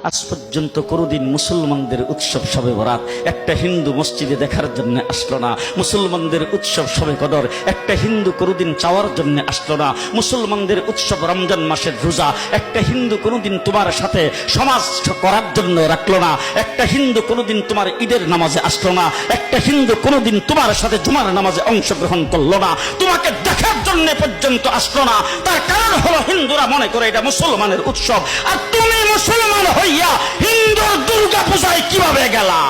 আজ পর্যন্ত কোনোদিন মুসলমানদের উৎসব শবে বরাত একটা হিন্দু মসজিদে দেখার জন্য আসলো না। মুসলমানদের উৎসব শবে কদর একটা হিন্দু কোনোদিন চাওয়ার জন্য আসলো না। মুসলমানদের উৎসব রমজান মাসের রোজা একটা হিন্দু কোনোদিন তোমার সাথে সমাজ করার জন্য রাখলো না। একটা হিন্দু কোনোদিন তোমার ঈদের নামাজে আসলো না। একটা হিন্দু কোনোদিন তোমার সাথে জুমার নামাজে অংশগ্রহণ করলো না। তোমাকে দেখার জন্য পর্যন্ত আসলো না। তার কারণ হলো হিন্দুরা মনে করে এটা মুসলমানের উৎসব, আর তুমি মুসলমান হইয়া হিন্দুর দুর্গা পূজায় কিভাবে গেলা?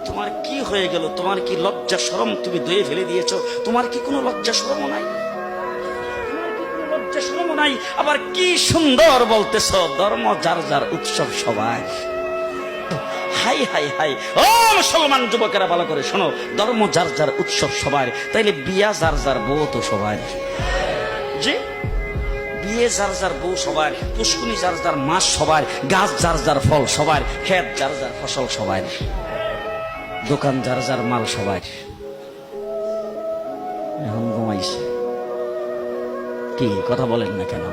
তোমার কি হয়ে গেল? তোমার কি লজ্জা শরম তুমি ধুয়ে ফেলে দিয়েছো? তোমার কি কোনো লজ্জা শরম নাই? লজ্জা শরম নাই? আবার কি সুন্দর বলতেছ, ধর্ম যার যার উৎসব সবাই। হাই হাই হাই, ও মুসলমান যুবকেরা ভালো করে শোনো, ধর্ম যার যার উৎসব সবার, তাইলে বিয়া যার যার বউ তো সবার। জি, বিয়ে যার যার বউ সবার, পুষ্কুনি যার যার মাস সবার, গাছ যার যার ফল সবার, ক্ষেত যার যার ফসল সবার, দোকান যার যার মাল সবার। এখন ঘুমাইছে কি কথা বলেন না কেন?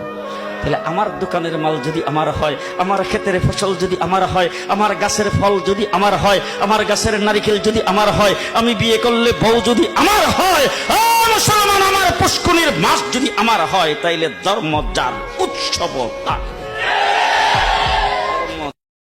তাহলে আমার দোকানের মাল যদি আমার হয়, আমার ক্ষেতের ফসল যদি আমার হয়, আমার গাছের ফল যদি আমার হয়, আমার গাছের নারিকেল যদি আমার হয়, আমি বিয়ে করলে বউ যদি আমার হয়, মুসলমান আমার পুষ্কুনির মাছ যদি আমার হয়, তাইলে ধর্ম যার উৎসব তার।